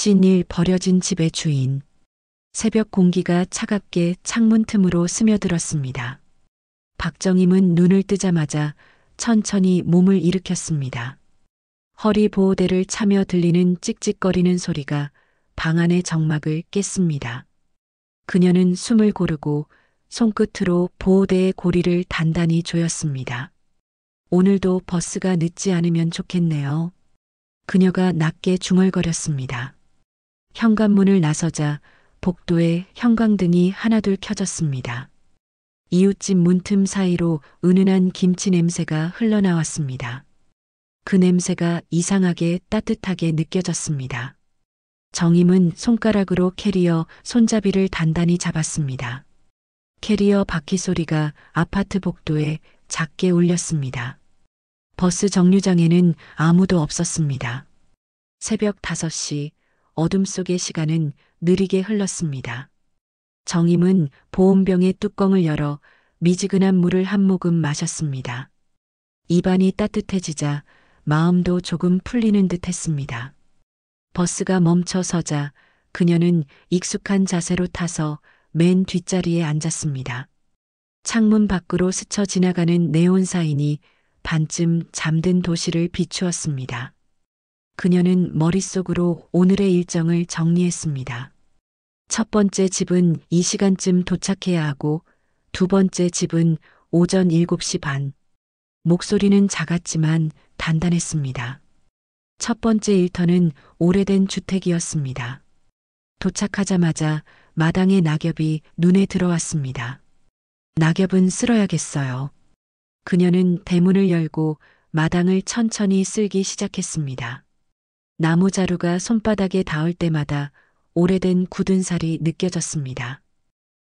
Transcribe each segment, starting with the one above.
띨띨 버려진 집의 주인. 새벽 공기가 차갑게 창문 틈으로 스며들었습니다. 박정임은 눈을 뜨자마자 천천히 몸을 일으켰습니다. 허리 보호대를 차며 들리는 찍찍거리는 소리가 방 안의 정막을 깼습니다. 그녀는 숨을 고르고 손끝으로 보호대의 고리를 단단히 조였습니다. 오늘도 버스가 늦지 않으면 좋겠네요. 그녀가 낮게 중얼거렸습니다. 현관문을 나서자 복도에 형광등이 하나둘 켜졌습니다. 이웃집 문틈 사이로 은은한 김치 냄새가 흘러나왔습니다. 그 냄새가 이상하게 따뜻하게 느껴졌습니다. 정임은 손가락으로 캐리어 손잡이를 단단히 잡았습니다. 캐리어 바퀴 소리가 아파트 복도에 작게 울렸습니다. 버스 정류장에는 아무도 없었습니다. 새벽 5시, 어둠 속의 시간은 느리게 흘렀습니다. 정임은 보온병의 뚜껑을 열어 미지근한 물을 한 모금 마셨습니다. 입안이 따뜻해지자 마음도 조금 풀리는 듯 했습니다. 버스가 멈춰 서자 그녀는 익숙한 자세로 타서 맨 뒷자리에 앉았습니다. 창문 밖으로 스쳐 지나가는 네온 사인이 반쯤 잠든 도시를 비추었습니다. 그녀는 머릿속으로 오늘의 일정을 정리했습니다. 첫 번째 집은 이 시간쯤 도착해야 하고 두 번째 집은 오전 7시 반. 목소리는 작았지만 단단했습니다. 첫 번째 일터는 오래된 주택이었습니다. 도착하자마자 마당의 낙엽이 눈에 들어왔습니다. 낙엽은 쓸어야겠어요. 그녀는 대문을 열고 마당을 천천히 쓸기 시작했습니다. 나무 자루가 손바닥에 닿을 때마다 오래된 굳은 살이 느껴졌습니다.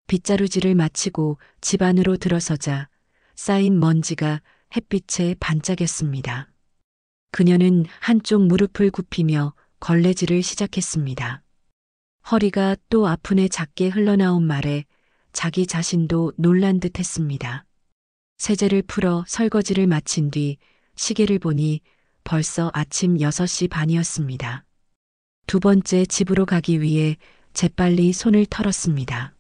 빗자루질을 마치고 집 안으로 들어서자 쌓인 먼지가 햇빛에 반짝였습니다. 그녀는 한쪽 무릎을 굽히며 걸레질을 시작했습니다. 허리가 또 아프네 작게 흘러나온 말에 자기 자신도 놀란 듯 했습니다. 세제를 풀어 설거지를 마친 뒤 시계를 보니 벌써 아침 6시 반이었습니다. 두 번째 집으로 가기 위해 재빨리 손을 털었습니다.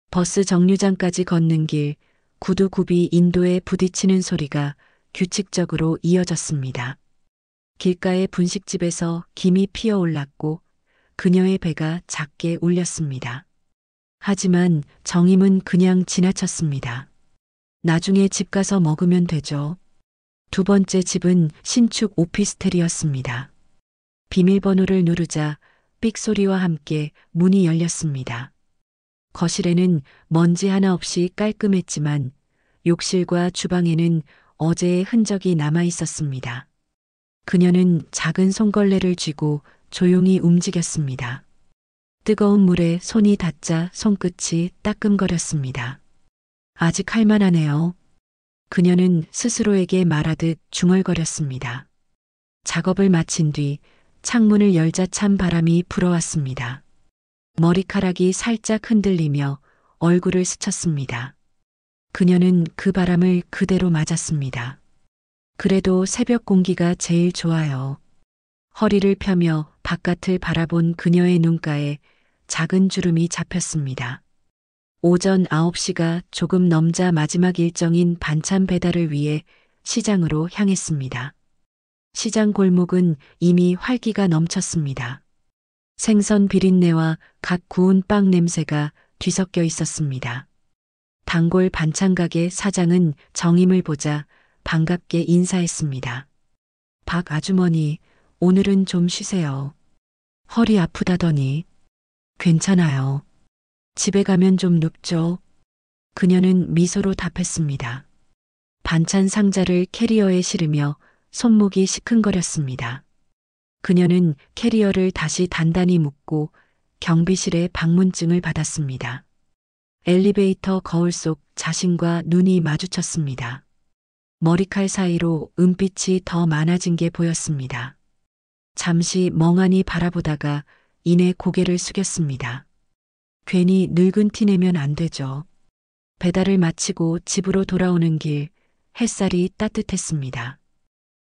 버스 정류장까지 걷는 길, 구두굽이 인도에 부딪히는 소리가 규칙적으로 이어졌습니다. 길가의 분식집에서 김이 피어올랐고 그녀의 배가 작게 울렸습니다. 하지만 정임은 그냥 지나쳤습니다. 나중에 집 가서 먹으면 되죠. 두 번째 집은 신축 오피스텔이었습니다. 비밀번호를 누르자 삑 소리와 함께 문이 열렸습니다. 거실에는 먼지 하나 없이 깔끔했지만 욕실과 주방에는 어제의 흔적이 남아 있었습니다. 그녀는 작은 손걸레를 쥐고 조용히 움직였습니다. 뜨거운 물에 손이 닿자 손끝이 따끔거렸습니다. 아직 할만하네요. 그녀는 스스로에게 말하듯 중얼거렸습니다. 작업을 마친 뒤 창문을 열자 찬 바람이 불어왔습니다. 머리카락이 살짝 흔들리며 얼굴을 스쳤습니다. 그녀는 그 바람을 그대로 맞았습니다. 그래도 새벽 공기가 제일 좋아요. 허리를 펴며 바깥을 바라본 그녀의 눈가에 작은 주름이 잡혔습니다. 오전 9시가 조금 넘자 마지막 일정인 반찬 배달을 위해 시장으로 향했습니다. 시장 골목은 이미 활기가 넘쳤습니다. 생선 비린내와 갓 구운 빵 냄새가 뒤섞여 있었습니다. 단골 반찬 가게 사장은 정임을 보자 반갑게 인사했습니다. 박 아주머니, 오늘은 좀 쉬세요. 허리 아프다더니. 괜찮아요. 집에 가면 좀 눕죠. 그녀는 미소로 답했습니다. 반찬 상자를 캐리어에 실으며 손목이 시큰거렸습니다. 그녀는 캐리어를 다시 단단히 묶고 경비실에 방문증을 받았습니다. 엘리베이터 거울 속 자신과 눈이 마주쳤습니다. 머리칼 사이로 은빛이 더 많아진 게 보였습니다. 잠시 멍하니 바라보다가 이내 고개를 숙였습니다. 괜히 늙은 티 내면 안 되죠. 배달을 마치고 집으로 돌아오는 길 햇살이 따뜻했습니다.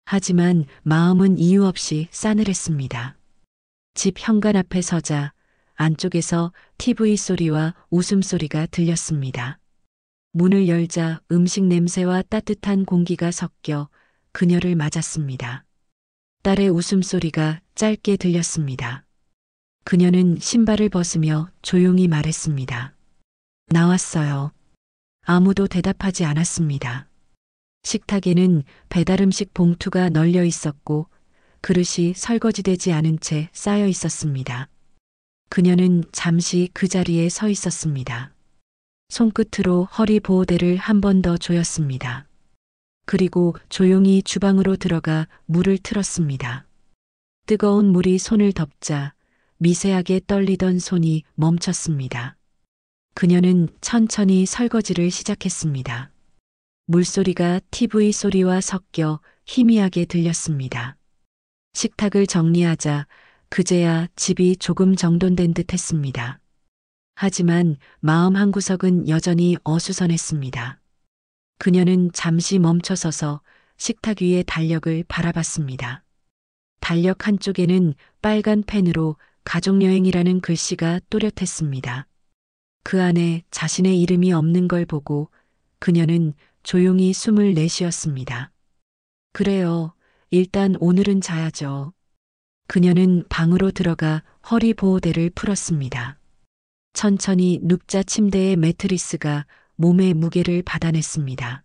하지만 마음은 이유 없이 싸늘했습니다. 집 현관 앞에 서자 안쪽에서 TV 소리와 웃음소리가 들렸습니다. 문을 열자 음식 냄새와 따뜻한 공기가 섞여 그녀를 맞았습니다. 딸의 웃음소리가 짧게 들렸습니다. 그녀는 신발을 벗으며 조용히 말했습니다. 나왔어요. 아무도 대답하지 않았습니다. 식탁에는 배달음식 봉투가 널려 있었고 그릇이 설거지되지 않은 채 쌓여 있었습니다. 그녀는 잠시 그 자리에 서 있었습니다. 손끝으로 허리 보호대를 한 번 더 조였습니다. 그리고 조용히 주방으로 들어가 물을 틀었습니다. 뜨거운 물이 손을 덮자 미세하게 떨리던 손이 멈췄습니다. 그녀는 천천히 설거지를 시작했습니다. 물소리가 TV 소리와 섞여 희미하게 들렸습니다. 식탁을 정리하자 그제야 집이 조금 정돈된 듯 했습니다. 하지만 마음 한구석은 여전히 어수선했습니다. 그녀는 잠시 멈춰서서 식탁 위의 달력을 바라봤습니다. 달력 한쪽에는 빨간 펜으로 가족여행이라는 글씨가 또렷했습니다. 그 안에 자신의 이름이 없는 걸 보고 그녀는 조용히 숨을 내쉬었습니다. 그래요. 일단 오늘은 자야죠. 그녀는 방으로 들어가 허리 보호대를 풀었습니다. 천천히 눕자 침대의 매트리스가 몸의 무게를 받아냈습니다.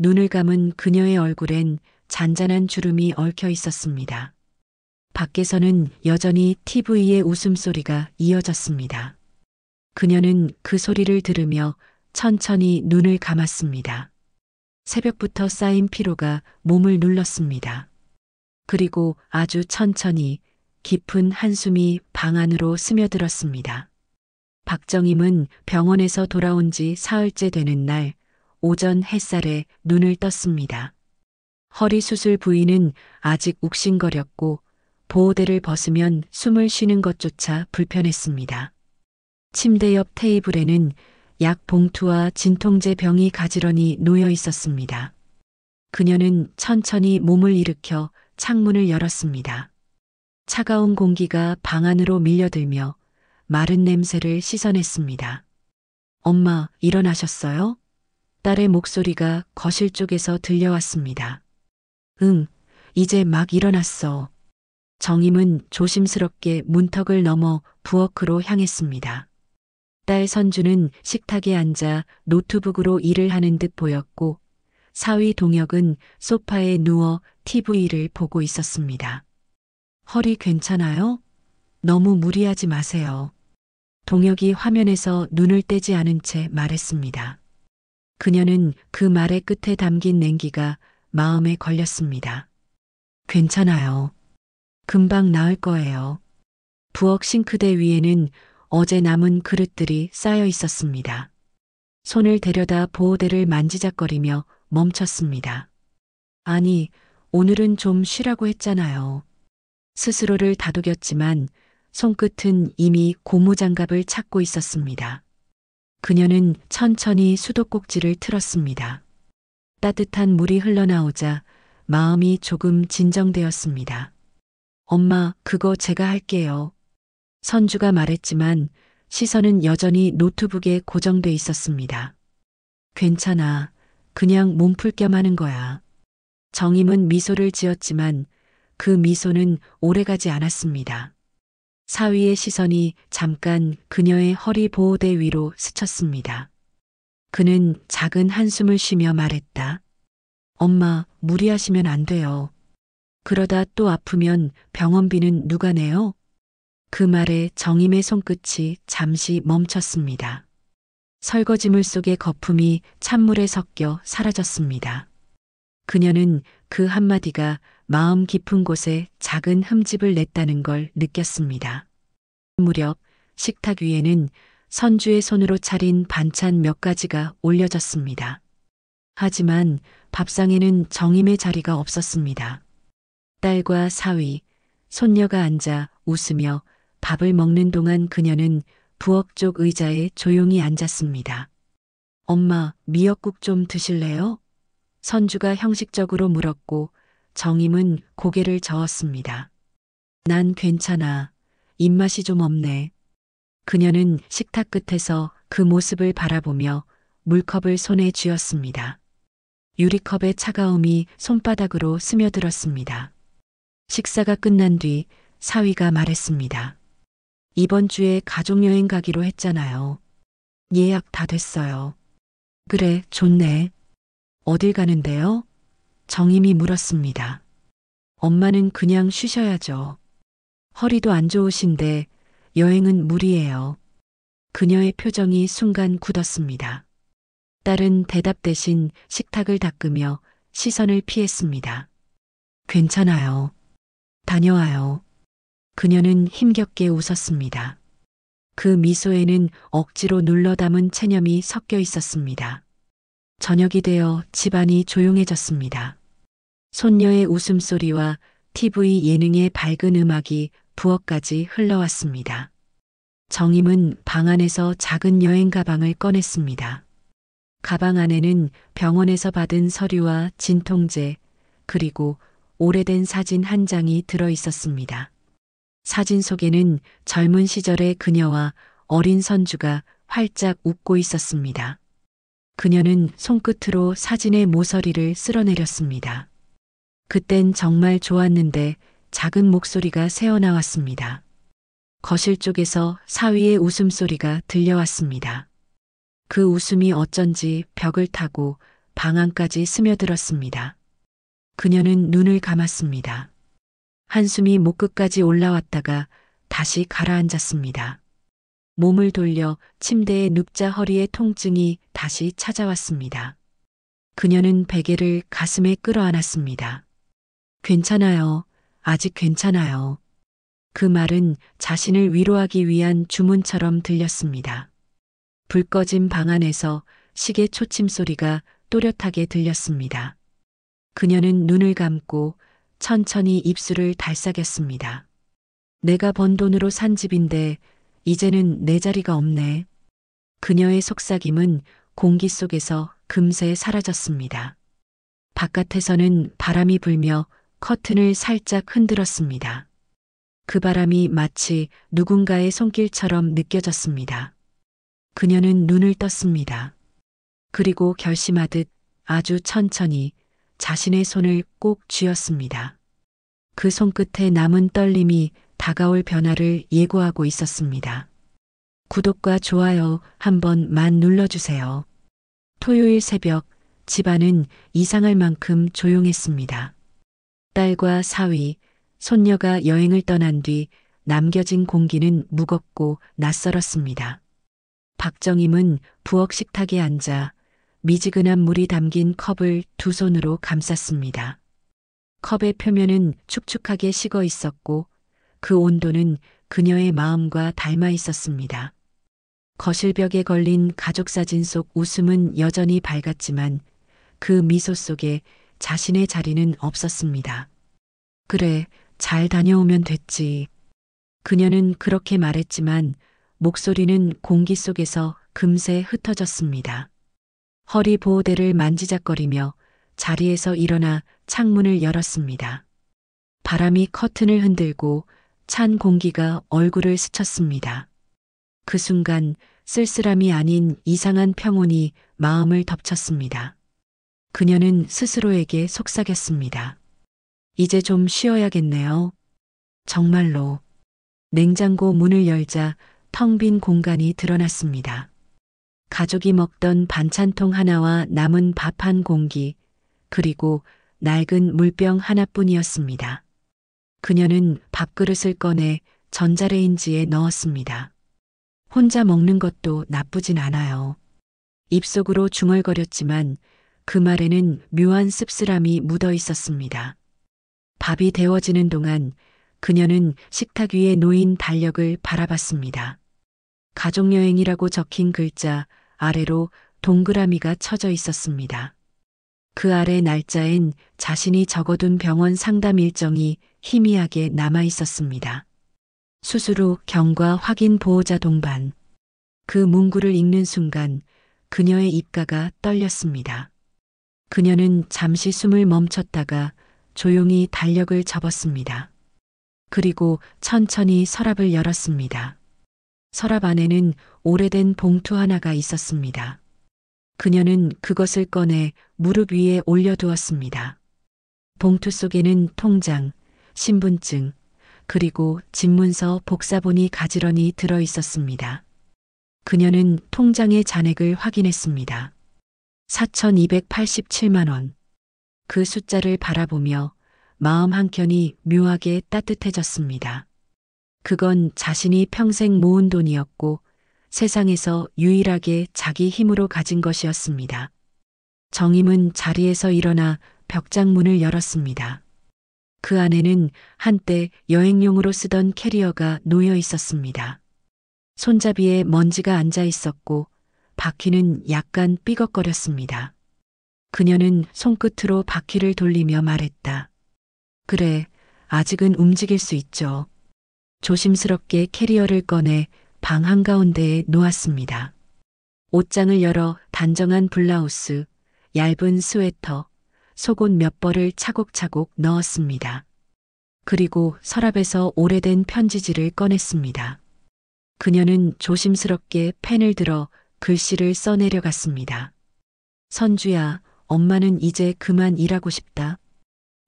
눈을 감은 그녀의 얼굴엔 잔잔한 주름이 얽혀 있었습니다. 밖에서는 여전히 TV의 웃음소리가 이어졌습니다. 그녀는 그 소리를 들으며 천천히 눈을 감았습니다. 새벽부터 쌓인 피로가 몸을 눌렀습니다. 그리고 아주 천천히 깊은 한숨이 방 안으로 스며들었습니다. 박정임은 병원에서 돌아온 지 사흘째 되는 날 오전 햇살에 눈을 떴습니다. 허리 수술 부위는 아직 욱신거렸고 보호대를 벗으면 숨을 쉬는 것조차 불편했습니다. 침대 옆 테이블에는 약 봉투와 진통제 병이 가지런히 놓여 있었습니다. 그녀는 천천히 몸을 일으켜 창문을 열었습니다. 차가운 공기가 방 안으로 밀려들며 마른 냄새를 씻어냈습니다. 엄마, 일어나셨어요? 딸의 목소리가 거실 쪽에서 들려왔습니다. 응, 이제 막 일어났어. 정임은 조심스럽게 문턱을 넘어 부엌으로 향했습니다. 딸 선주는 식탁에 앉아 노트북으로 일을 하는 듯 보였고 사위 동혁은 소파에 누워 TV를 보고 있었습니다. 허리 괜찮아요? 너무 무리하지 마세요. 동혁이 화면에서 눈을 떼지 않은 채 말했습니다. 그녀는 그 말의 끝에 담긴 냉기가 마음에 걸렸습니다. 괜찮아요. 금방 나을 거예요. 부엌 싱크대 위에는 어제 남은 그릇들이 쌓여 있었습니다. 손을 데려다 보호대를 만지작거리며 멈췄습니다. 아니, 오늘은 좀 쉬라고 했잖아요. 스스로를 다독였지만 손끝은 이미 고무장갑을 찾고 있었습니다. 그녀는 천천히 수도꼭지를 틀었습니다. 따뜻한 물이 흘러나오자 마음이 조금 진정되었습니다. 엄마, 그거 제가 할게요. 선주가 말했지만 시선은 여전히 노트북에 고정돼 있었습니다. 괜찮아. 그냥 몸풀 겸 하는 거야. 정임은 미소를 지었지만 그 미소는 오래가지 않았습니다. 사위의 시선이 잠깐 그녀의 허리 보호대 위로 스쳤습니다. 그는 작은 한숨을 쉬며 말했다. 엄마, 무리하시면 안 돼요. 그러다 또 아프면 병원비는 누가 내요? 그 말에 정임의 손끝이 잠시 멈췄습니다. 설거지물 속의 거품이 찬물에 섞여 사라졌습니다. 그녀는 그 한마디가 마음 깊은 곳에 작은 흠집을 냈다는 걸 느꼈습니다. 무렵 식탁 위에는 선주의 손으로 차린 반찬 몇 가지가 올려졌습니다. 하지만 밥상에는 정임의 자리가 없었습니다. 딸과 사위, 손녀가 앉아 웃으며 밥을 먹는 동안 그녀는 부엌 쪽 의자에 조용히 앉았습니다. 엄마, 미역국 좀 드실래요? 선주가 형식적으로 물었고 정임은 고개를 저었습니다. 난 괜찮아. 입맛이 좀 없네. 그녀는 식탁 끝에서 그 모습을 바라보며 물컵을 손에 쥐었습니다. 유리컵의 차가움이 손바닥으로 스며들었습니다. 식사가 끝난 뒤 사위가 말했습니다. 이번 주에 가족여행 가기로 했잖아요. 예약 다 됐어요. 그래, 좋네. 어딜 가는데요? 정임이 물었습니다. 엄마는 그냥 쉬셔야죠. 허리도 안 좋으신데 여행은 무리예요. 그녀의 표정이 순간 굳었습니다. 딸은 대답 대신 식탁을 닦으며 시선을 피했습니다. 괜찮아요. 다녀와요. 그녀는 힘겹게 웃었습니다. 그 미소에는 억지로 눌러 담은 체념이 섞여 있었습니다. 저녁이 되어 집안이 조용해졌습니다. 손녀의 웃음소리와 TV 예능의 밝은 음악이 부엌까지 흘러왔습니다. 정임은 방 안에서 작은 여행 가방을 꺼냈습니다. 가방 안에는 병원에서 받은 서류와 진통제, 그리고 오래된 사진 한 장이 들어 있었습니다. 사진 속에는 젊은 시절의 그녀와 어린 선주가 활짝 웃고 있었습니다. 그녀는 손끝으로 사진의 모서리를 쓸어내렸습니다. 그땐 정말 좋았는데 작은 목소리가 새어나왔습니다. 거실 쪽에서 사위의 웃음소리가 들려왔습니다. 그 웃음이 어쩐지 벽을 타고 방 안까지 스며들었습니다. 그녀는 눈을 감았습니다. 한숨이 목끝까지 올라왔다가 다시 가라앉았습니다. 몸을 돌려 침대에 눕자 허리의 통증이 다시 찾아왔습니다. 그녀는 베개를 가슴에 끌어안았습니다. 괜찮아요. 아직 괜찮아요. 그 말은 자신을 위로하기 위한 주문처럼 들렸습니다. 불 꺼진 방 안에서 시계 초침 소리가 또렷하게 들렸습니다. 그녀는 눈을 감고 천천히 입술을 달싹였습니다. 내가 번 돈으로 산 집인데 이제는 내 자리가 없네. 그녀의 속삭임은 공기 속에서 금세 사라졌습니다. 바깥에서는 바람이 불며 커튼을 살짝 흔들었습니다. 그 바람이 마치 누군가의 손길처럼 느껴졌습니다. 그녀는 눈을 떴습니다. 그리고 결심하듯 아주 천천히 자신의 손을 꼭 쥐었습니다. 그 손끝에 남은 떨림이 다가올 변화를 예고하고 있었습니다. 구독과 좋아요 한 번만 눌러주세요. 토요일 새벽 집안은 이상할 만큼 조용했습니다. 딸과 사위, 손녀가 여행을 떠난 뒤 남겨진 공기는 무겁고 낯설었습니다. 박정임은 부엌 식탁에 앉아 미지근한 물이 담긴 컵을 두 손으로 감쌌습니다. 컵의 표면은 축축하게 식어 있었고 그 온도는 그녀의 마음과 닮아 있었습니다. 거실벽에 걸린 가족사진 속 웃음은 여전히 밝았지만 그 미소 속에 자신의 자리는 없었습니다. 그래, 잘 다녀오면 됐지. 그녀는 그렇게 말했지만 목소리는 공기 속에서 금세 흩어졌습니다. 허리 보호대를 만지작거리며 자리에서 일어나 창문을 열었습니다. 바람이 커튼을 흔들고 찬 공기가 얼굴을 스쳤습니다. 그 순간 쓸쓸함이 아닌 이상한 평온이 마음을 덮쳤습니다. 그녀는 스스로에게 속삭였습니다. 이제 좀 쉬어야겠네요. 정말로. 냉장고 문을 열자 텅 빈 공간이 드러났습니다. 가족이 먹던 반찬통 하나와 남은 밥 한 공기, 그리고 낡은 물병 하나뿐이었습니다. 그녀는 밥그릇을 꺼내 전자레인지에 넣었습니다. 혼자 먹는 것도 나쁘진 않아요. 입속으로 중얼거렸지만 그 말에는 묘한 씁쓸함이 묻어 있었습니다. 밥이 데워지는 동안 그녀는 식탁 위에 놓인 달력을 바라봤습니다. 가족여행이라고 적힌 글자 아래로 동그라미가 쳐져 있었습니다. 그 아래 날짜엔 자신이 적어둔 병원 상담 일정이 희미하게 남아 있었습니다. 수술 후 경과 확인 보호자 동반. 그 문구를 읽는 순간 그녀의 입가가 떨렸습니다. 그녀는 잠시 숨을 멈췄다가 조용히 달력을 접었습니다. 그리고 천천히 서랍을 열었습니다. 서랍 안에는 오래된 봉투 하나가 있었습니다. 그녀는 그것을 꺼내 무릎 위에 올려두었습니다. 봉투 속에는 통장, 신분증, 그리고 집문서 복사본이 가지런히 들어 있었습니다. 그녀는 통장의 잔액을 확인했습니다. 4,287만 원. 그 숫자를 바라보며 마음 한켠이 묘하게 따뜻해졌습니다. 그건 자신이 평생 모은 돈이었고 세상에서 유일하게 자기 힘으로 가진 것이었습니다. 정임은 자리에서 일어나 벽장문을 열었습니다. 그 안에는 한때 여행용으로 쓰던 캐리어가 놓여 있었습니다. 손잡이에 먼지가 앉아 있었고 바퀴는 약간 삐걱거렸습니다. 그녀는 손끝으로 바퀴를 돌리며 말했다. 그래, 아직은 움직일 수 있죠. 조심스럽게 캐리어를 꺼내 방 한가운데에 놓았습니다. 옷장을 열어 단정한 블라우스, 얇은 스웨터, 속옷 몇 벌을 차곡차곡 넣었습니다. 그리고 서랍에서 오래된 편지지를 꺼냈습니다. 그녀는 조심스럽게 펜을 들어 글씨를 써내려갔습니다. 선주야, 엄마는 이제 그만 일하고 싶다.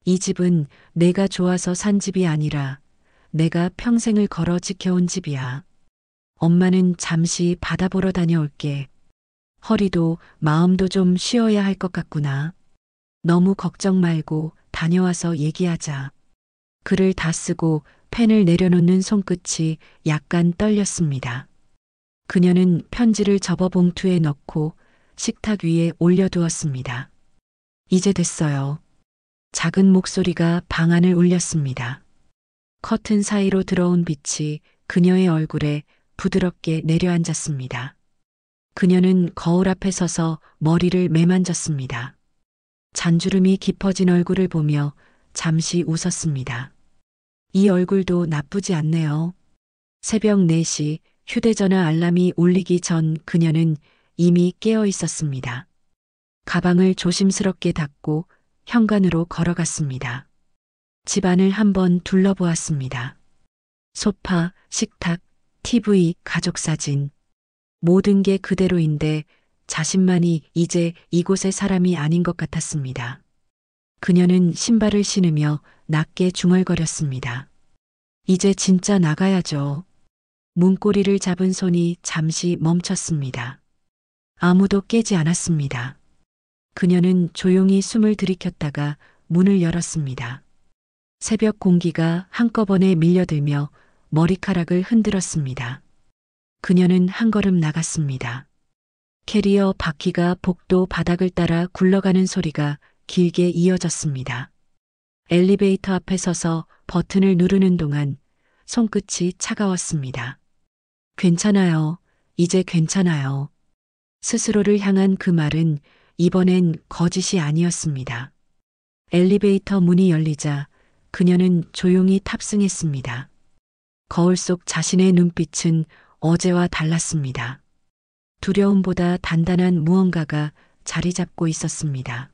이 집은 내가 좋아서 산 집이 아니라 내가 평생을 걸어 지켜온 집이야. 엄마는 잠시 바다 보러 다녀올게. 허리도 마음도 좀 쉬어야 할 것 같구나. 너무 걱정 말고 다녀와서 얘기하자. 글을 다 쓰고 펜을 내려놓는 손끝이 약간 떨렸습니다. 그녀는 편지를 접어 봉투에 넣고 식탁 위에 올려두었습니다. 이제 됐어요. 작은 목소리가 방 안을 울렸습니다. 커튼 사이로 들어온 빛이 그녀의 얼굴에 부드럽게 내려앉았습니다. 그녀는 거울 앞에 서서 머리를 매만졌습니다. 잔주름이 깊어진 얼굴을 보며 잠시 웃었습니다. 이 얼굴도 나쁘지 않네요. 새벽 4시 휴대전화 알람이 울리기 전 그녀는 이미 깨어 있었습니다. 가방을 조심스럽게 닫고 현관으로 걸어갔습니다. 집안을 한번 둘러보았습니다. 소파, 식탁, TV, 가족사진. 모든 게 그대로인데 자신만이 이제 이곳의 사람이 아닌 것 같았습니다. 그녀는 신발을 신으며 낮게 중얼거렸습니다. 이제 진짜 나가야죠. 문고리를 잡은 손이 잠시 멈췄습니다. 아무도 깨지 않았습니다. 그녀는 조용히 숨을 들이켰다가 문을 열었습니다. 새벽 공기가 한꺼번에 밀려들며 머리카락을 흔들었습니다. 그녀는 한 걸음 나갔습니다. 캐리어 바퀴가 복도 바닥을 따라 굴러가는 소리가 길게 이어졌습니다. 엘리베이터 앞에 서서 버튼을 누르는 동안 손끝이 차가웠습니다. 괜찮아요. 이제 괜찮아요. 스스로를 향한 그 말은 이번엔 거짓이 아니었습니다. 엘리베이터 문이 열리자 그녀는 조용히 탑승했습니다. 거울 속 자신의 눈빛은 어제와 달랐습니다. 두려움보다 단단한 무언가가 자리 잡고 있었습니다.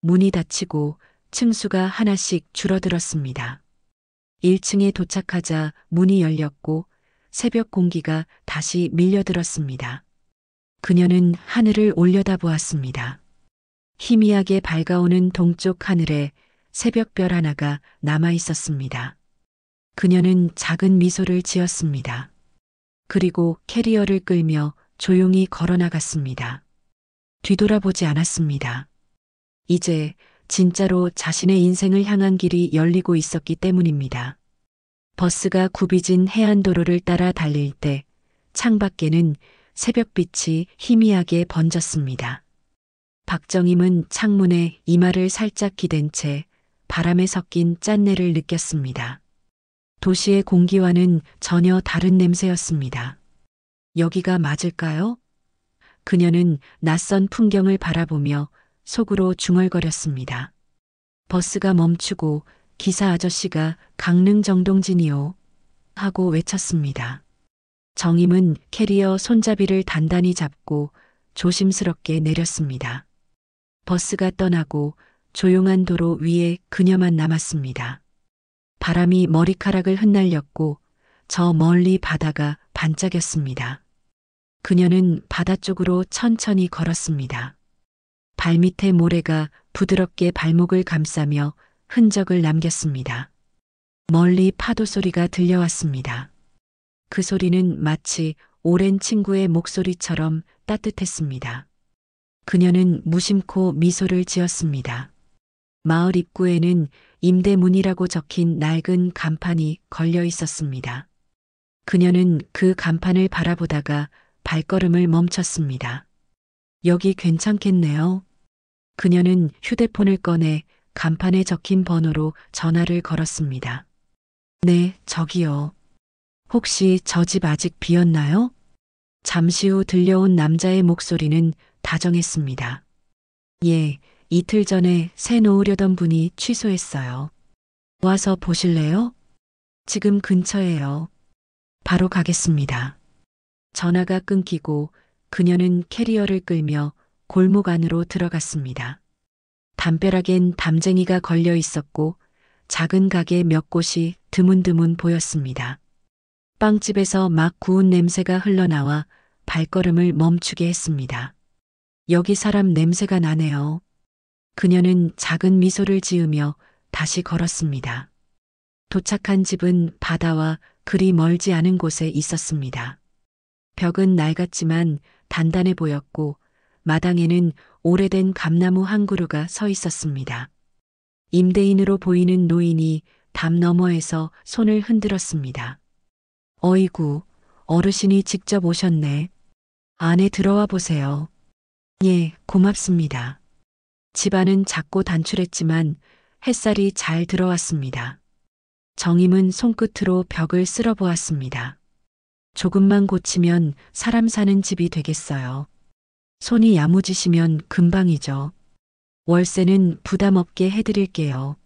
문이 닫히고 층수가 하나씩 줄어들었습니다. 1층에 도착하자 문이 열렸고 새벽 공기가 다시 밀려들었습니다. 그녀는 하늘을 올려다보았습니다. 희미하게 밝아오는 동쪽 하늘에 새벽별 하나가 남아 있었습니다. 그녀는 작은 미소를 지었습니다. 그리고 캐리어를 끌며 조용히 걸어나갔습니다. 뒤돌아보지 않았습니다. 이제 진짜로 자신의 인생을 향한 길이 열리고 있었기 때문입니다. 버스가 굽이진 해안도로를 따라 달릴 때 창밖에는 새벽빛이 희미하게 번졌습니다. 박정임은 창문에 이마를 살짝 기댄 채 바람에 섞인 짠내를 느꼈습니다. 도시의 공기와는 전혀 다른 냄새였습니다. 여기가 맞을까요? 그녀는 낯선 풍경을 바라보며 속으로 중얼거렸습니다. 버스가 멈추고 기사 아저씨가 강릉 정동진이요 하고 외쳤습니다. 정임은 캐리어 손잡이를 단단히 잡고 조심스럽게 내렸습니다. 버스가 떠나고 조용한 도로 위에 그녀만 남았습니다. 바람이 머리카락을 흩날렸고 저 멀리 바다가 반짝였습니다. 그녀는 바다 쪽으로 천천히 걸었습니다. 발밑에 모래가 부드럽게 발목을 감싸며 흔적을 남겼습니다. 멀리 파도 소리가 들려왔습니다. 그 소리는 마치 오랜 친구의 목소리처럼 따뜻했습니다. 그녀는 무심코 미소를 지었습니다. 마을 입구에는 임대문이라고 적힌 낡은 간판이 걸려 있었습니다. 그녀는 그 간판을 바라보다가 발걸음을 멈췄습니다. 여기 괜찮겠네요. 그녀는 휴대폰을 꺼내 간판에 적힌 번호로 전화를 걸었습니다. 네, 저기요. 혹시 저 집 아직 비었나요? 잠시 후 들려온 남자의 목소리는 다정했습니다. 예, 이틀 전에 새 놓으려던 분이 취소했어요. 와서 보실래요? 지금 근처예요. 바로 가겠습니다. 전화가 끊기고 그녀는 캐리어를 끌며 골목 안으로 들어갔습니다. 담벼락엔 담쟁이가 걸려 있었고 작은 가게 몇 곳이 드문드문 보였습니다. 빵집에서 막 구운 냄새가 흘러나와 발걸음을 멈추게 했습니다. 여기 사람 냄새가 나네요. 그녀는 작은 미소를 지으며 다시 걸었습니다. 도착한 집은 바다와 그리 멀지 않은 곳에 있었습니다. 벽은 낡았지만 단단해 보였고 마당에는 오래된 감나무 한 그루가 서 있었습니다. 임대인으로 보이는 노인이 담 너머에서 손을 흔들었습니다. 어이구, 어르신이 직접 오셨네. 안에 들어와 보세요. 예, 고맙습니다. 집안은 작고 단출했지만 햇살이 잘 들어왔습니다. 정임은 손끝으로 벽을 쓸어보았습니다. 조금만 고치면 사람 사는 집이 되겠어요. 손이 야무지시면 금방이죠. 월세는 부담 없게 해드릴게요.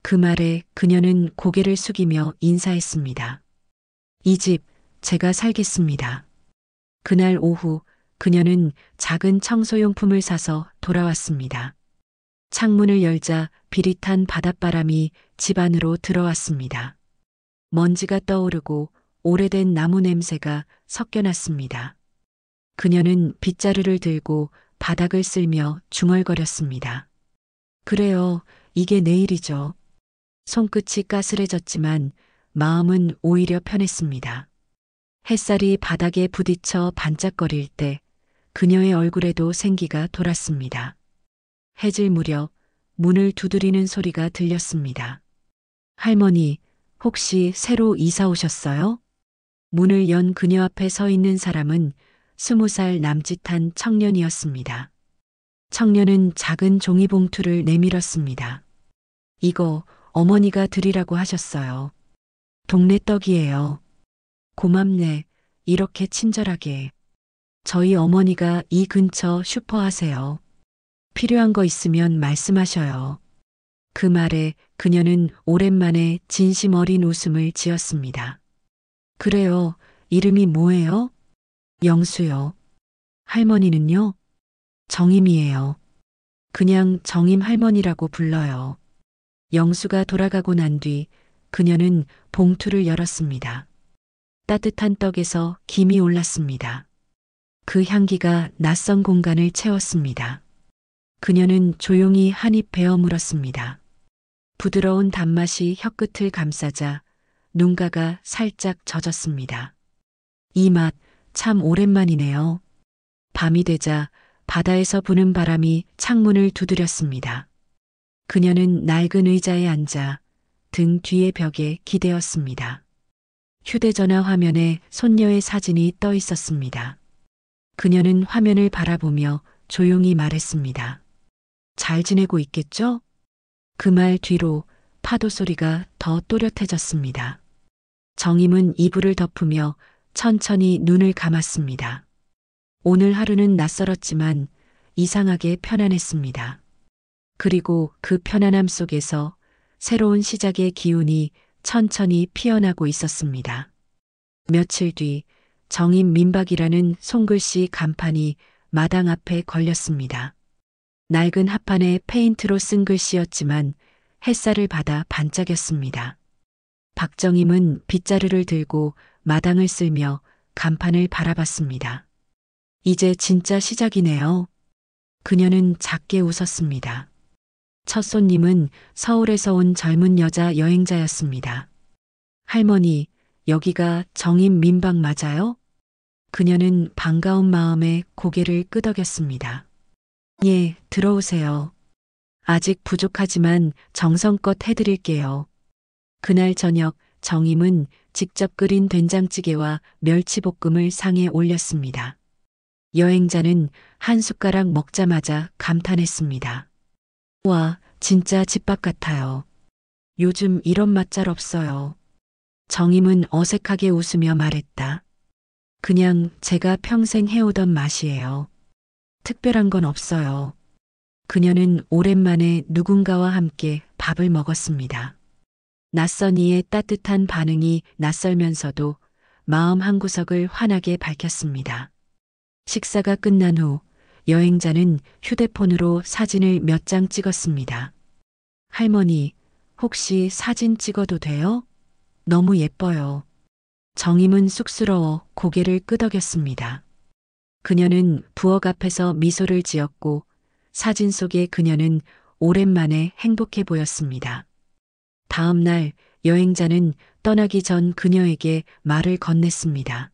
그 말에 그녀는 고개를 숙이며 인사했습니다. 이 집 제가 살겠습니다. 그날 오후 그녀는 작은 청소용품을 사서 돌아왔습니다. 창문을 열자 비릿한 바닷바람이 집 안으로 들어왔습니다. 먼지가 떠오르고 오래된 나무 냄새가 섞여났습니다. 그녀는 빗자루를 들고 바닥을 쓸며 중얼거렸습니다. 그래요, 이게 내일이죠. 손끝이 까슬해졌지만 마음은 오히려 편했습니다. 햇살이 바닥에 부딪혀 반짝거릴 때 그녀의 얼굴에도 생기가 돌았습니다. 해질 무렵 문을 두드리는 소리가 들렸습니다. 할머니, 혹시 새로 이사 오셨어요? 문을 연 그녀 앞에 서 있는 사람은 20살 남짓한 청년이었습니다. 청년은 작은 종이봉투를 내밀었습니다. 이거 어머니가 드리라고 하셨어요. 동네 떡이에요. 고맙네. 이렇게 친절하게. 저희 어머니가 이 근처 슈퍼 하세요. 필요한 거 있으면 말씀하셔요. 그 말에 그녀는 오랜만에 진심 어린 웃음을 지었습니다. 그래요. 이름이 뭐예요? 영수요. 할머니는요? 정임이에요. 그냥 정임 할머니라고 불러요. 영수가 돌아가고 난 뒤 그녀는 봉투를 열었습니다. 따뜻한 떡에서 김이 올랐습니다. 그 향기가 낯선 공간을 채웠습니다. 그녀는 조용히 한 입 베어 물었습니다. 부드러운 단맛이 혀끝을 감싸자 눈가가 살짝 젖었습니다. 이 맛 참 오랜만이네요. 밤이 되자 바다에서 부는 바람이 창문을 두드렸습니다. 그녀는 낡은 의자에 앉아 등 뒤의 벽에 기대었습니다. 휴대전화 화면에 손녀의 사진이 떠 있었습니다. 그녀는 화면을 바라보며 조용히 말했습니다. 잘 지내고 있겠죠? 그 말 뒤로 파도 소리가 더 또렷해졌습니다. 정임은 이불을 덮으며 천천히 눈을 감았습니다. 오늘 하루는 낯설었지만 이상하게 편안했습니다. 그리고 그 편안함 속에서 새로운 시작의 기운이 천천히 피어나고 있었습니다. 며칠 뒤 정임 민박이라는 손글씨 간판이 마당 앞에 걸렸습니다. 낡은 합판에 페인트로 쓴 글씨였지만 햇살을 받아 반짝였습니다. 박정임은 빗자루를 들고 마당을 쓸며 간판을 바라봤습니다. 이제 진짜 시작이네요. 그녀는 작게 웃었습니다. 첫 손님은 서울에서 온 젊은 여자 여행자였습니다. 할머니, 여기가 정임 민박 맞아요? 그녀는 반가운 마음에 고개를 끄덕였습니다. 예, 들어오세요. 아직 부족하지만 정성껏 해드릴게요. 그날 저녁 정임은 직접 끓인 된장찌개와 멸치볶음을 상에 올렸습니다. 여행자는 한 숟가락 먹자마자 감탄했습니다. 와, 진짜 집밥 같아요. 요즘 이런 맛 잘 없어요. 정임은 어색하게 웃으며 말했다. 그냥 제가 평생 해오던 맛이에요. 특별한 건 없어요. 그녀는 오랜만에 누군가와 함께 밥을 먹었습니다. 낯선 이의 따뜻한 반응이 낯설면서도 마음 한구석을 환하게 밝혔습니다. 식사가 끝난 후 여행자는 휴대폰으로 사진을 몇 장 찍었습니다. 할머니, 혹시 사진 찍어도 돼요? 너무 예뻐요. 정임은 쑥스러워 고개를 끄덕였습니다. 그녀는 부엌 앞에서 미소를 지었고 사진 속의 그녀는 오랜만에 행복해 보였습니다. 다음 날 여행자는 떠나기 전 그녀에게 말을 건넸습니다.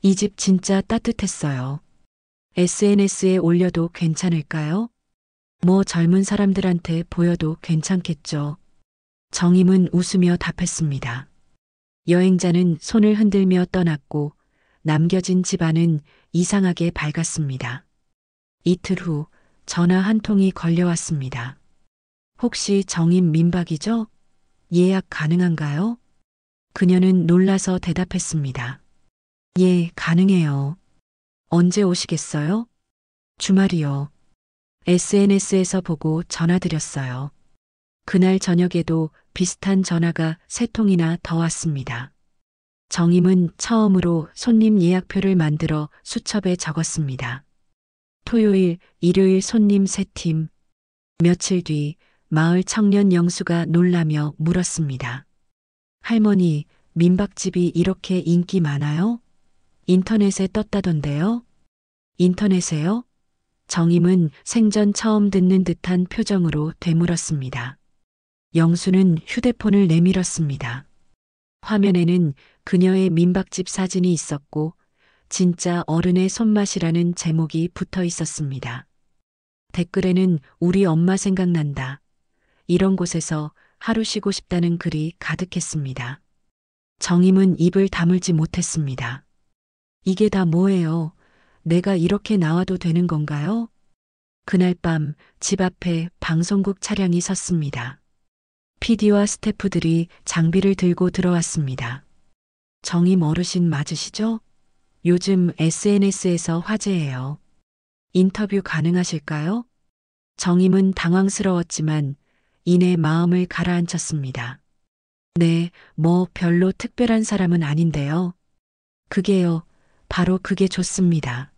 이 집 진짜 따뜻했어요. SNS에 올려도 괜찮을까요? 뭐 젊은 사람들한테 보여도 괜찮겠죠. 정임은 웃으며 답했습니다. 여행자는 손을 흔들며 떠났고 남겨진 집안은 이상하게 밝았습니다. 이틀 후 전화 한 통이 걸려왔습니다. 혹시 정임 민박이죠? 예약 가능한가요? 그녀는 놀라서 대답했습니다. 예, 가능해요. 언제 오시겠어요? 주말이요. SNS에서 보고 전화드렸어요. 그날 저녁에도 비슷한 전화가 3통이나 더 왔습니다. 정임은 처음으로 손님 예약표를 만들어 수첩에 적었습니다. 토요일, 일요일 손님 3팀. 며칠 뒤 마을 청년 영수가 놀라며 물었습니다. 할머니, 민박집이 이렇게 인기 많아요? 인터넷에 떴다던데요? 인터넷에요? 정임은 생전 처음 듣는 듯한 표정으로 되물었습니다. 영수는 휴대폰을 내밀었습니다. 화면에는 그녀의 민박집 사진이 있었고 진짜 어른의 손맛이라는 제목이 붙어 있었습니다. 댓글에는 우리 엄마 생각난다. 이런 곳에서 하루 쉬고 싶다는 글이 가득했습니다. 정임은 입을 다물지 못했습니다. 이게 다 뭐예요? 내가 이렇게 나와도 되는 건가요? 그날 밤 집 앞에 방송국 차량이 섰습니다. PD와 스태프들이 장비를 들고 들어왔습니다. 정임 어르신 맞으시죠? 요즘 SNS에서 화제예요. 인터뷰 가능하실까요? 정임은 당황스러웠지만 이내 마음을 가라앉혔습니다. 네, 뭐 별로 특별한 사람은 아닌데요. 그게요, 바로 그게 좋습니다.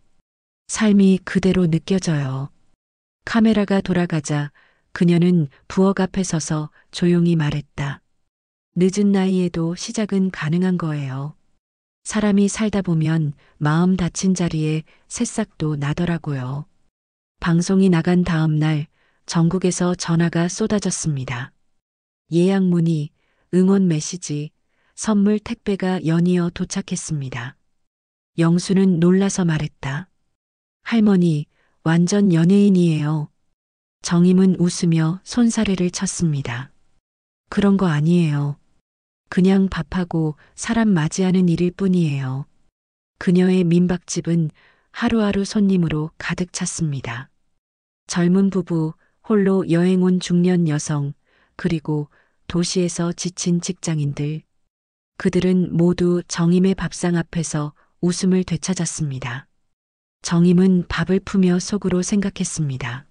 삶이 그대로 느껴져요. 카메라가 돌아가자 그녀는 부엌 앞에 서서 조용히 말했다. 늦은 나이에도 시작은 가능한 거예요. 사람이 살다 보면 마음 다친 자리에 새싹도 나더라고요. 방송이 나간 다음 날 전국에서 전화가 쏟아졌습니다. 예약 문의, 응원 메시지, 선물 택배가 연이어 도착했습니다. 영수는 놀라서 말했다. 할머니, 완전 연예인이에요. 정임은 웃으며 손사래를 쳤습니다. 그런 거 아니에요. 그냥 밥하고 사람 맞이하는 일일 뿐이에요. 그녀의 민박집은 하루하루 손님으로 가득 찼습니다. 젊은 부부, 홀로 여행 온 중년 여성, 그리고 도시에서 지친 직장인들. 그들은 모두 정임의 밥상 앞에서 웃음을 되찾았습니다. 정임은 밥을 푸며 속으로 생각했습니다.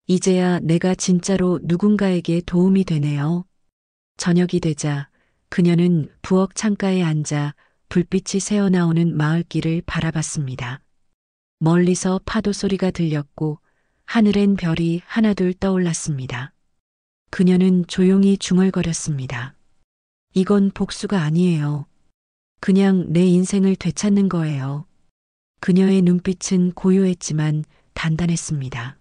이제야 내가 진짜로 누군가에게 도움이 되네요. 저녁이 되자 그녀는 부엌 창가에 앉아 불빛이 새어나오는 마을길을 바라봤습니다. 멀리서 파도 소리가 들렸고 하늘엔 별이 하나둘 떠올랐습니다. 그녀는 조용히 중얼거렸습니다. 이건 복수가 아니에요. 그냥 내 인생을 되찾는 거예요. 그녀의 눈빛은 고요했지만 단단했습니다.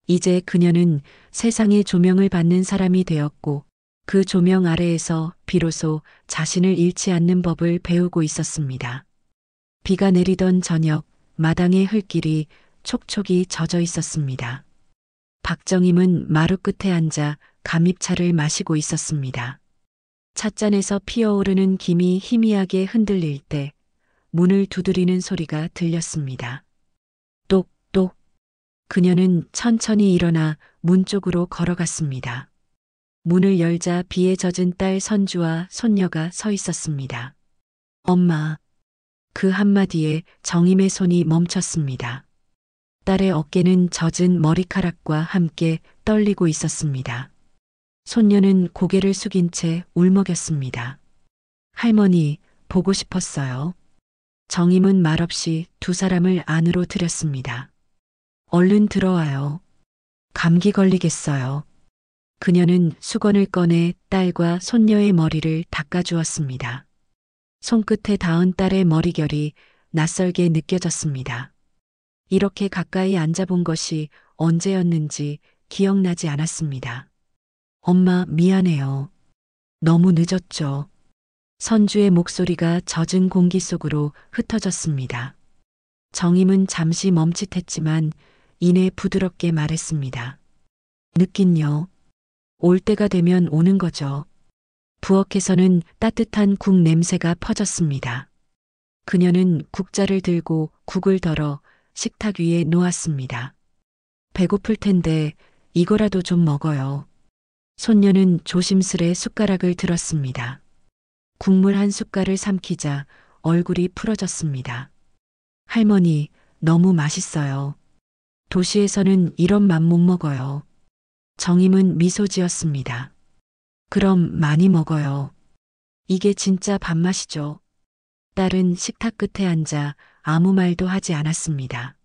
이제 그녀는 세상의 조명을 받는 사람이 되었고 그 조명 아래에서 비로소 자신을 잃지 않는 법을 배우고 있었습니다. 비가 내리던 저녁, 마당의 흙길이 촉촉이 젖어 있었습니다. 박정임은 마루 끝에 앉아 감입차를 마시고 있었습니다. 찻잔에서 피어오르는 김이 희미하게 흔들릴 때 문을 두드리는 소리가 들렸습니다. 똑똑. 그녀는 천천히 일어나 문 쪽으로 걸어갔습니다. 문을 열자 비에 젖은 딸 선주와 손녀가 서 있었습니다. 엄마. 그 한마디에 정임의 손이 멈췄습니다. 딸의 어깨는 젖은 머리카락과 함께 떨리고 있었습니다. 손녀는 고개를 숙인 채 울먹였습니다. 할머니, 보고 싶었어요. 정임은 말없이 두 사람을 안으로 들였습니다. 얼른 들어와요. 감기 걸리겠어요. 그녀는 수건을 꺼내 딸과 손녀의 머리를 닦아주었습니다. 손끝에 닿은 딸의 머리결이 낯설게 느껴졌습니다. 이렇게 가까이 앉아본 것이 언제였는지 기억나지 않았습니다. 엄마, 미안해요. 너무 늦었죠. 선주의 목소리가 젖은 공기 속으로 흩어졌습니다. 정임은 잠시 멈칫했지만 이내 부드럽게 말했습니다. 늦긴요. 올 때가 되면 오는 거죠. 부엌에서는 따뜻한 국 냄새가 퍼졌습니다. 그녀는 국자를 들고 국을 덜어 식탁 위에 놓았습니다. 배고플 텐데 이거라도 좀 먹어요. 손녀는 조심스레 숟가락을 들었습니다. 국물 한 숟갈을 삼키자 얼굴이 풀어졌습니다. 할머니, 너무 맛있어요. 도시에서는 이런 맛 못 먹어요. 정임은 미소 지었습니다. 그럼 많이 먹어요. 이게 진짜 밥맛이죠. 딸은 식탁 끝에 앉아 아무 말도 하지 않았습니다.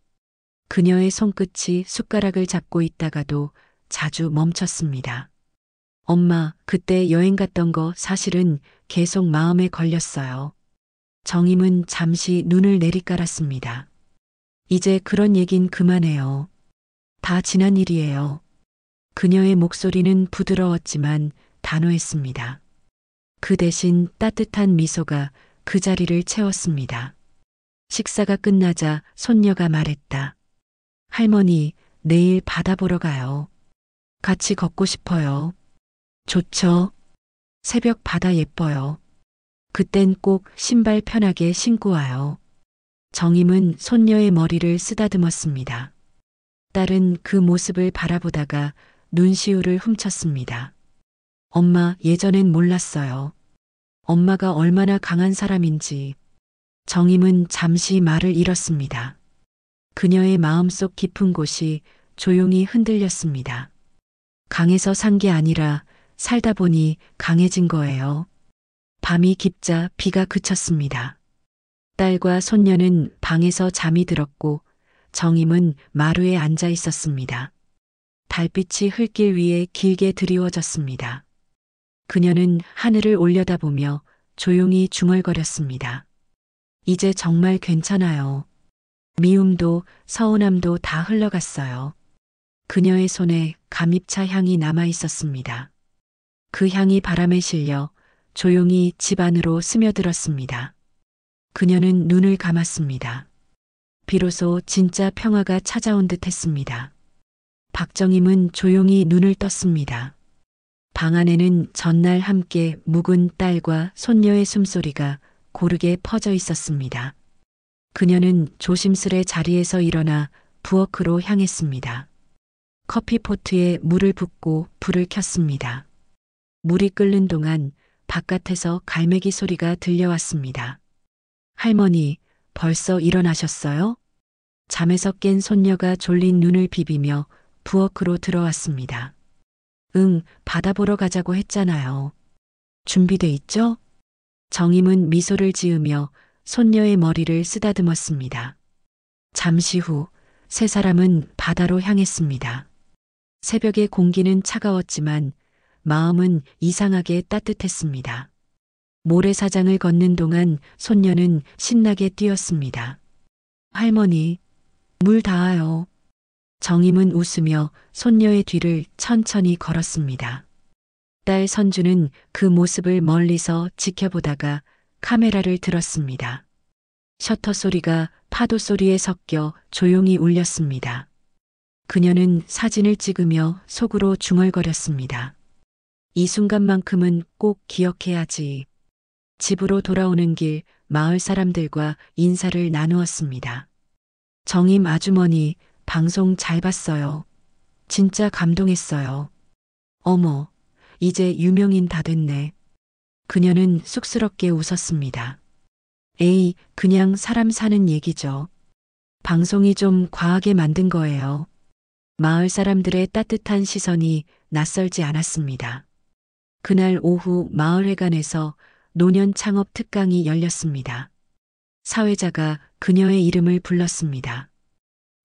그녀의 손끝이 숟가락을 잡고 있다가도 자주 멈췄습니다. 엄마, 그때 여행 갔던 거 사실은 계속 마음에 걸렸어요. 정임은 잠시 눈을 내리깔았습니다. 이제 그런 얘긴 그만해요. 다 지난 일이에요. 그녀의 목소리는 부드러웠지만 단호했습니다. 그 대신 따뜻한 미소가 그 자리를 채웠습니다. 식사가 끝나자 손녀가 말했다. 할머니, 내일 바다 보러 가요. 같이 걷고 싶어요. 좋죠. 새벽 바다 예뻐요. 그땐 꼭 신발 편하게 신고 와요. 정임은 손녀의 머리를 쓰다듬었습니다. 딸은 그 모습을 바라보다가 눈시울을 훔쳤습니다. 엄마, 예전엔 몰랐어요. 엄마가 얼마나 강한 사람인지. 정임은 잠시 말을 잃었습니다. 그녀의 마음속 깊은 곳이 조용히 흔들렸습니다. 강해서 산 게 아니라 살다 보니 강해진 거예요. 밤이 깊자 비가 그쳤습니다. 딸과 손녀는 방에서 잠이 들었고 정임은 마루에 앉아 있었습니다. 달빛이 흙길 위에 길게 드리워졌습니다. 그녀는 하늘을 올려다보며 조용히 중얼거렸습니다. 이제 정말 괜찮아요. 미움도 서운함도 다 흘러갔어요. 그녀의 손에 감입차 향이 남아 있었습니다. 그 향이 바람에 실려 조용히 집 안으로 스며들었습니다. 그녀는 눈을 감았습니다. 비로소 진짜 평화가 찾아온 듯 했습니다. 박정임은 조용히 눈을 떴습니다. 방 안에는 전날 함께 묵은 딸과 손녀의 숨소리가 고르게 퍼져 있었습니다. 그녀는 조심스레 자리에서 일어나 부엌으로 향했습니다. 커피포트에 물을 붓고 불을 켰습니다. 물이 끓는 동안 바깥에서 갈매기 소리가 들려왔습니다. 할머니, 벌써 일어나셨어요? 잠에서 깬 손녀가 졸린 눈을 비비며 부엌으로 들어왔습니다. 응, 바다 보러 가자고 했잖아요. 준비돼 있죠? 정임은 미소를 지으며 손녀의 머리를 쓰다듬었습니다. 잠시 후 세 사람은 바다로 향했습니다. 새벽의 공기는 차가웠지만 마음은 이상하게 따뜻했습니다. 모래사장을 걷는 동안 손녀는 신나게 뛰었습니다. 할머니, 물 닿아요. 정임은 웃으며 손녀의 뒤를 천천히 걸었습니다. 딸 선주는 그 모습을 멀리서 지켜보다가 카메라를 들었습니다. 셔터 소리가 파도 소리에 섞여 조용히 울렸습니다. 그녀는 사진을 찍으며 속으로 중얼거렸습니다. 이 순간만큼은 꼭 기억해야지. 집으로 돌아오는 길 마을 사람들과 인사를 나누었습니다. 정임 아주머니 방송 잘 봤어요. 진짜 감동했어요. 어머, 이제 유명인 다 됐네. 그녀는 쑥스럽게 웃었습니다. 에이, 그냥 사람 사는 얘기죠. 방송이 좀 과하게 만든 거예요. 마을 사람들의 따뜻한 시선이 낯설지 않았습니다. 그날 오후 마을회관에서 노년 창업 특강이 열렸습니다. 사회자가 그녀의 이름을 불렀습니다.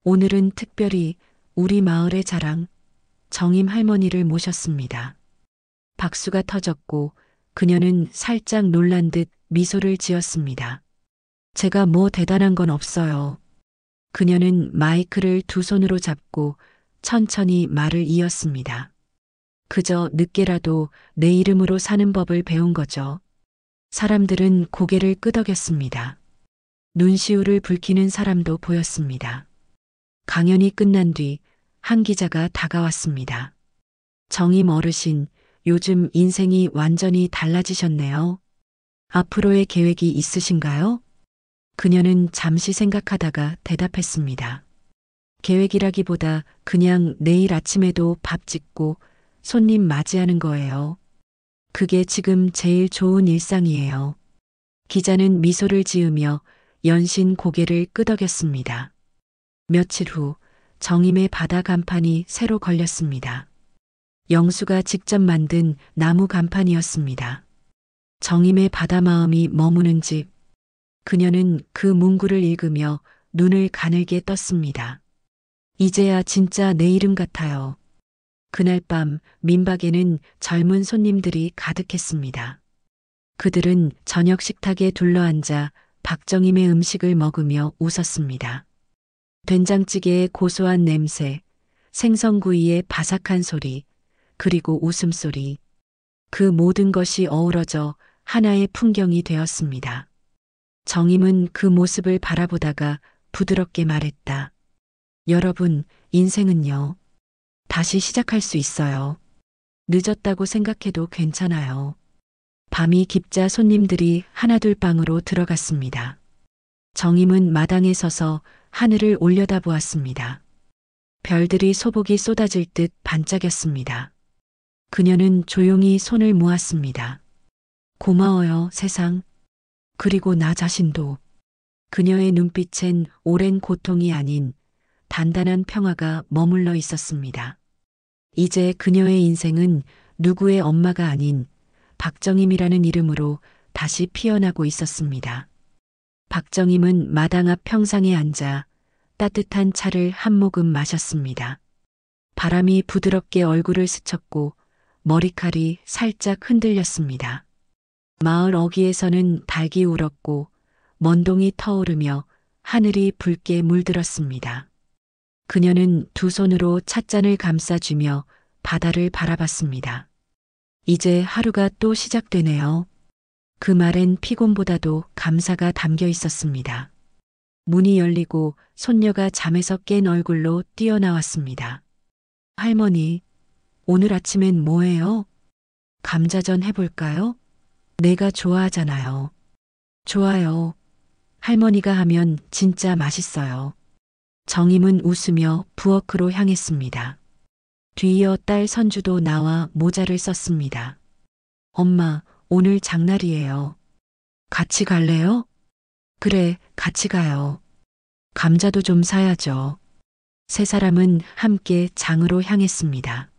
오늘은 특별히 우리 마을의 자랑, 정임 할머니를 모셨습니다. 박수가 터졌고 그녀는 살짝 놀란 듯 미소를 지었습니다. 제가 뭐 대단한 건 없어요. 그녀는 마이크를 두 손으로 잡고 천천히 말을 이었습니다. 그저 늦게라도 내 이름으로 사는 법을 배운 거죠. 사람들은 고개를 끄덕였습니다. 눈시울을 붉히는 사람도 보였습니다. 강연이 끝난 뒤 한 기자가 다가왔습니다. 정임 어르신, 요즘 인생이 완전히 달라지셨네요. 앞으로의 계획이 있으신가요? 그녀는 잠시 생각하다가 대답했습니다. 계획이라기보다 그냥 내일 아침에도 밥 짓고 손님 맞이하는 거예요. 그게 지금 제일 좋은 일상이에요. 기자는 미소를 지으며 연신 고개를 끄덕였습니다. 며칠 후 정임의 바다 간판이 새로 걸렸습니다. 영수가 직접 만든 나무 간판이었습니다. 정임의 바다 마음이 머무는 집. 그녀는 그 문구를 읽으며 눈을 가늘게 떴습니다. 이제야 진짜 내 이름 같아요. 그날 밤 민박에는 젊은 손님들이 가득했습니다. 그들은 저녁 식탁에 둘러앉아 박정임의 음식을 먹으며 웃었습니다. 된장찌개의 고소한 냄새, 생선구이의 바삭한 소리, 그리고 웃음소리. 그 모든 것이 어우러져 하나의 풍경이 되었습니다. 정임은 그 모습을 바라보다가 부드럽게 말했다. 여러분, 인생은요. 다시 시작할 수 있어요. 늦었다고 생각해도 괜찮아요. 밤이 깊자 손님들이 하나둘 방으로 들어갔습니다. 정임은 마당에 서서 하늘을 올려다보았습니다. 별들이 소복이 쏟아질 듯 반짝였습니다. 그녀는 조용히 손을 모았습니다. 고마워요, 세상. 그리고 나 자신도. 그녀의 눈빛엔 오랜 고통이 아닌 단단한 평화가 머물러 있었습니다. 이제 그녀의 인생은 누구의 엄마가 아닌 박정임이라는 이름으로 다시 피어나고 있었습니다. 박정임은 마당 앞 평상에 앉아 따뜻한 차를 한 모금 마셨습니다. 바람이 부드럽게 얼굴을 스쳤고 머리칼이 살짝 흔들렸습니다. 마을 어귀에서는 닭이 울었고 먼동이 터오르며 하늘이 붉게 물들었습니다. 그녀는 두 손으로 찻잔을 감싸주며 바다를 바라봤습니다. 이제 하루가 또 시작되네요. 그 말엔 피곤보다도 감사가 담겨 있었습니다. 문이 열리고 손녀가 잠에서 깬 얼굴로 뛰어나왔습니다. 할머니, 오늘 아침엔 뭐해요? 감자전 해볼까요? 내가 좋아하잖아요. 좋아요. 할머니가 하면 진짜 맛있어요. 정임은 웃으며 부엌으로 향했습니다. 뒤이어 딸 선주도 나와 모자를 썼습니다. 엄마, 오늘 장날이에요. 같이 갈래요? 그래, 같이 가요. 감자도 좀 사야죠. 세 사람은 함께 장으로 향했습니다.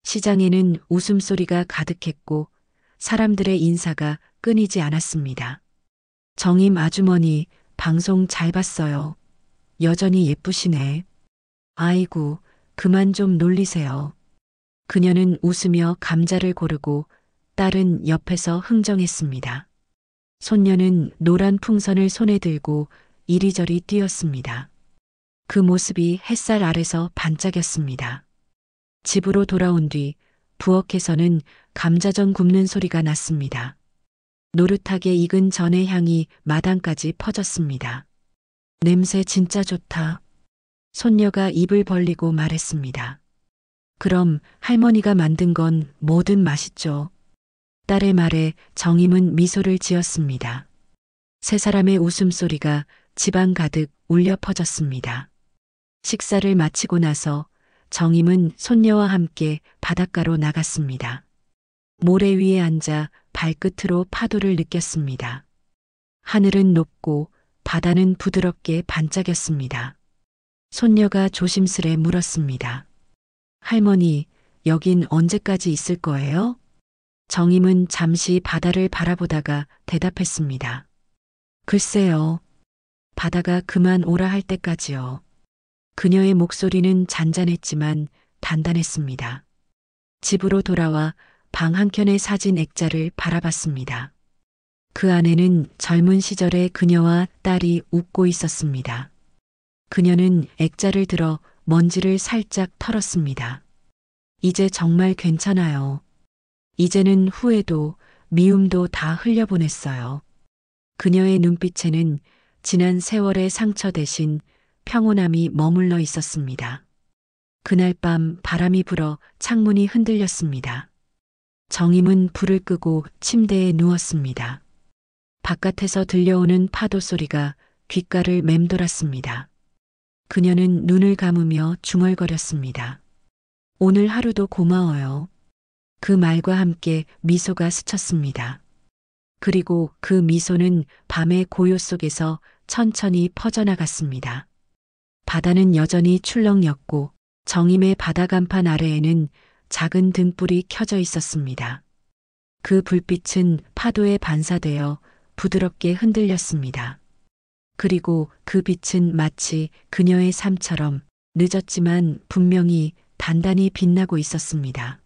시장에는 웃음소리가 가득했고 사람들의 인사가 끊이지 않았습니다. 정임 아주머니, 방송 잘 봤어요. 여전히 예쁘시네. 아이고, 그만 좀 놀리세요. 그녀는 웃으며 감자를 고르고 딸은 옆에서 흥정했습니다. 손녀는 노란 풍선을 손에 들고 이리저리 뛰었습니다. 그 모습이 햇살 아래서 반짝였습니다. 집으로 돌아온 뒤 부엌에서는 감자전 굽는 소리가 났습니다. 노릇하게 익은 전의 향이 마당까지 퍼졌습니다. 냄새 진짜 좋다. 손녀가 입을 벌리고 말했습니다. 그럼 할머니가 만든 건 뭐든 맛있죠. 딸의 말에 정임은 미소를 지었습니다. 세 사람의 웃음소리가 집안 가득 울려 퍼졌습니다. 식사를 마치고 나서 정임은 손녀와 함께 바닷가로 나갔습니다. 모래 위에 앉아 발끝으로 파도를 느꼈습니다. 하늘은 높고 바다는 부드럽게 반짝였습니다. 손녀가 조심스레 물었습니다. 할머니, 여긴 언제까지 있을 거예요? 정임은 잠시 바다를 바라보다가 대답했습니다. 글쎄요. 바다가 그만 오라 할 때까지요. 그녀의 목소리는 잔잔했지만 단단했습니다. 집으로 돌아와 방 한켠의 사진 액자를 바라봤습니다. 그 안에는 젊은 시절의 그녀와 딸이 웃고 있었습니다. 그녀는 액자를 들어 먼지를 살짝 털었습니다. 이제 정말 괜찮아요. 이제는 후회도 미움도 다 흘려보냈어요. 그녀의 눈빛에는 지난 세월의 상처 대신 평온함이 머물러 있었습니다. 그날 밤 바람이 불어 창문이 흔들렸습니다. 정임은 불을 끄고 침대에 누웠습니다. 바깥에서 들려오는 파도 소리가 귓가를 맴돌았습니다. 그녀는 눈을 감으며 중얼거렸습니다. 오늘 하루도 고마워요. 그 말과 함께 미소가 스쳤습니다. 그리고 그 미소는 밤의 고요 속에서 천천히 퍼져나갔습니다. 바다는 여전히 출렁였고 정임의 바다 간판 아래에는 작은 등불이 켜져 있었습니다. 그 불빛은 파도에 반사되어 부드럽게 흔들렸습니다. 그리고 그 빛은 마치 그녀의 삶처럼 늦었지만 분명히 단단히 빛나고 있었습니다.